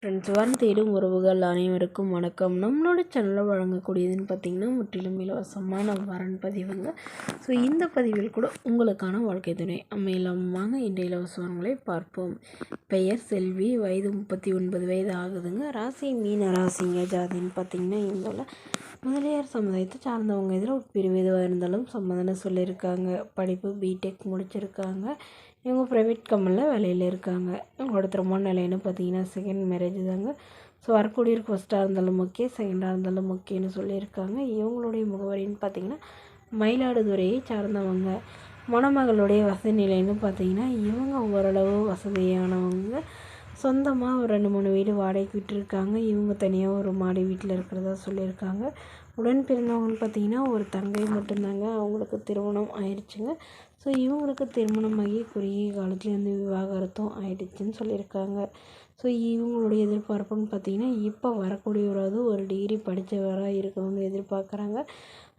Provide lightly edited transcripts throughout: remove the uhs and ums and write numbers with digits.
Friends வன் தேடும் உறவுகள் அனைவருக்கும் வணக்கம். நம்மளோட சேனலில் வழங்கக்கூடியதுன்னு பார்த்திங்கன்னா முற்றிலும் இலவசமான வரன் பதிவுங்க. ஸோ இந்த பதிவில் கூட உங்களுக்கான வாழ்க்கை துணை அமையலாம். வாங்க இன்றைய இலவச வரன்களை பார்ப்போம். பெயர் செல்வி, வயது 39 வயது ஆகுதுங்க. ராசி மீன ராசிங்க. ஜாதின்னு பார்த்திங்கன்னா இந்த முதலியார் சமுதாயத்தை சார்ந்தவங்க. இதில் பிரிவு எதுவாக இருந்தாலும் சம்மதம் சொல்லியிருக்காங்க. படிப்பு பிடெக் முடிச்சிருக்காங்க. இவங்க ப்ரைவேட் கம்பெனியில் வேலையில் இருக்காங்க. இவங்களோட திருமண நிலைன்னு பார்த்தீங்கன்னா செகண்ட் மேரேஜ் தாங்க. ஸோ வரக்கூடியவருக்கு ஃபஸ்ட்டாக இருந்தாலும் ஓகே, செகண்டாக இருந்தாலும் ஓகேன்னு சொல்லியிருக்காங்க. இவங்களுடைய முகவரின்னு பார்த்திங்கன்னா மயிலாடுதுறையை சார்ந்தவங்க. மணமகளுடைய வசதி நிலைன்னு பார்த்திங்கன்னா இவங்க ஓரளவு வசதியானவங்க. சொந்தமாக ஒரு 2-3 வீடு வாடகைக்கு விட்டுருக்காங்க. இவங்க தனியாக ஒரு மாடி வீட்டில் இருக்கிறதா சொல்லியிருக்காங்க. உடன் பிறந்தவங்கன்னு பார்த்திங்கன்னா ஒரு தங்கை மட்டும்தாங்க. அவங்களுக்கு திருமணம் ஆயிடுச்சுங்க. ஸோ இவங்களுக்கு திருமணமாகி குறுகிய காலத்தில் வந்து விவாகரத்தும் ஆயிடுச்சுன்னு சொல்லியிருக்காங்க. ஸோ இவங்களுடைய எதிர்பார்ப்புன்னு பார்த்திங்கன்னா இப்போ வரக்கூடியவராவது ஒரு டிகிரி படித்தவராக இருக்கணும்னு எதிர்பார்க்குறாங்க.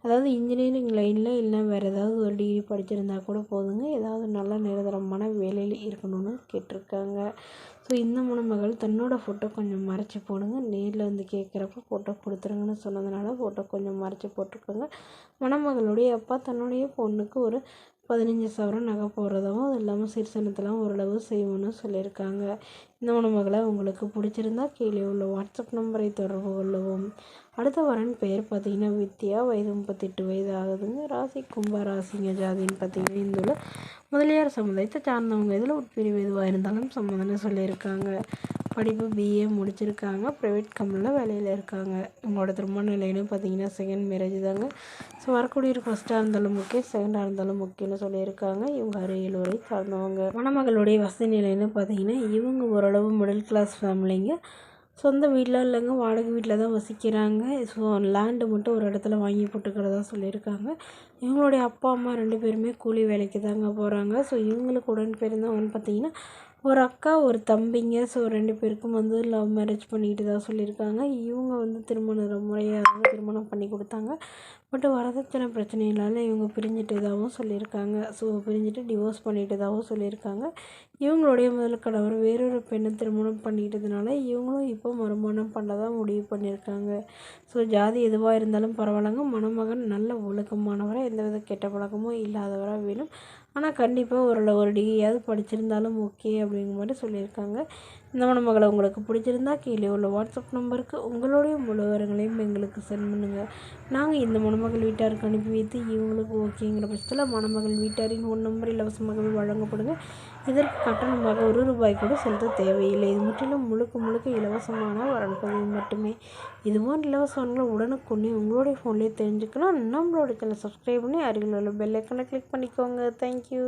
அதாவது இன்ஜினியரிங் லைனில் இல்லை வேறு ஏதாவது ஒரு டிகிரி படிச்சிருந்தா கூட போதுங்க. ஏதாவது நல்ல நிரந்தரமான வேலையில் இருக்கணும்னு கேட்டிருக்காங்க. ஸோ இந்த மணமகள் தன்னோட ஃபோட்டோ கொஞ்சம் மறைச்சி போடுங்க. நேரில் வந்து கேட்குறப்ப ஃபோட்டோ கொடுத்துருங்கன்னு சொன்னதுனால ஃபோட்டோ கொஞ்சம் மறைச்சி போட்டிருக்காங்க. மணமகளுடைய அப்பா தன்னுடைய பொண்ணுக்கு ஒரு 15 சவரன் நகை போடுறதாகவும் அது இல்லாமல் சீர்சனத்தெல்லாம் ஓரளவு செய்வோன்னு சொல்லியிருக்காங்க. இந்த மணமகளை உங்களுக்கு பிடிச்சிருந்தா கீழே உள்ள வாட்ஸ்அப் நம்பரை தொடர்பு கொள்ளவும். அடுத்த வரன் பெயர் பார்த்திங்கன்னா வித்யா, வயது 38 வயது ஆகுதுங்க. ராசி கும்ப ராசிங்க. ஜாதின்னு பார்த்திங்கன்னா இந்த முதலியார் சமுதாயத்தை சார்ந்தவங்க. இதில் உட்பிரிவு எதுவாக இருந்தாலும் சம்மதம்னு சொல்லியிருக்காங்க. படிப்பு பிஏ முடிச்சிருக்காங்க. ப்ரைவேட் கம்பெனியில் வேலையில் இருக்காங்க. இவங்களோட திருமண நிலைன்னு பார்த்திங்கன்னா செகண்ட் மேரேஜ் தாங்க. ஸோ வரக்கூடியவருக்கு ஃபஸ்ட்டாக இருந்தாலும் ஓகே, செகண்டாக இருந்தாலும் ஓகேன்னு சொல்லியிருக்காங்க. இவங்க அரியலூரை சார்ந்தவங்க. மணமகளுடைய வசதி நிலைன்னு பார்த்திங்கன்னா இவங்க ஓரளவு மிடில் கிளாஸ் ஃபேமிலிங்க. சொந்த வீட்டில் இல்லைங்க, வாடகை வீட்டில் தான் வசிக்கிறாங்க. ஸோ லேண்டு மட்டும் ஒரு இடத்துல வாங்கி போட்டுக்கிறதா சொல்லியிருக்காங்க. இவங்களுடைய அப்பா அம்மா 2 பேருமே கூலி வேலைக்கு தாங்க போகிறாங்க. ஸோ இவங்களுக்கு உடன் பிறந்தவங்கன்னு பார்த்திங்கன்னா ஒரு அக்கா ஒரு தம்பிங்க. ஸோ 2 பேருக்கும் வந்து லவ் மேரேஜ் பண்ணிக்கிட்டு தான் சொல்லியிருக்காங்க. இவங்க வந்து முறையாக திருமணம் பண்ணி கொடுத்தாங்க. பட் வரதட்சணை பிரச்சனையினால இவங்க பிரிஞ்சிட்டதாகவும் சொல்லியிருக்காங்க. ஸோ பிரிஞ்சுட்டு டிவோர்ஸ் பண்ணிட்டதாகவும் சொல்லியிருக்காங்க. இவங்களுடைய முதல் கணவர் வேறொரு பெண்ணை திருமணம் பண்ணிக்கிட்டதுனால இவங்களும் இப்போ மறுமணம் பண்ணதான் முடிவு பண்ணியிருக்காங்க. ஸோ ஜாதி எதுவாக இருந்தாலும் பரவாயில்லைங்க. மணமகன் நல்ல ஒழுக்கமானவராக, எந்தவித கெட்ட பழக்கமும் இல்லாதவராக வேணும். ஆனால் கண்டிப்பாக ஒரு டிகிரியாவது படிச்சிருந்தாலும் ஓகே அப்படிங்கிற மாதிரி சொல்லியிருக்காங்க. இந்த மணமகளை உங்களுக்கு பிடிச்சிருந்தா கீழே உள்ள வாட்ஸ்அப் நம்பருக்கு உங்களுடைய முழு விவரங்களையும் எங்களுக்கு சென்ட் பண்ணுங்கள். நாங்கள் இந்த மணமகள் வீட்டாருக்கு அனுப்பி வைத்து இவங்களுக்கு ஓகேங்கிற பட்சத்தில் மணமகள் வீட்டாரின் 1 நம்பர் இலவசமாக வழங்கப்படுங்க. இதற்கு கட்டணமாக ₹1 கூட செலுத்த தேவையில்லை. இது முற்றிலும் முழுக்க இலவசமான வரன் பதிவு மட்டுமே. இதுபோன்ற இலவசங்களை உடனுக்குடனே உங்களுடைய ஃபோன்லேயே தெரிஞ்சுக்கலாம். நம்மளோட சேனலை சப்ஸ்கிரைப் பண்ணி அருகில் உள்ள பெல் ஐக்கனை கிளிக் பண்ணிக்கோங்க. தேங்க்யூ.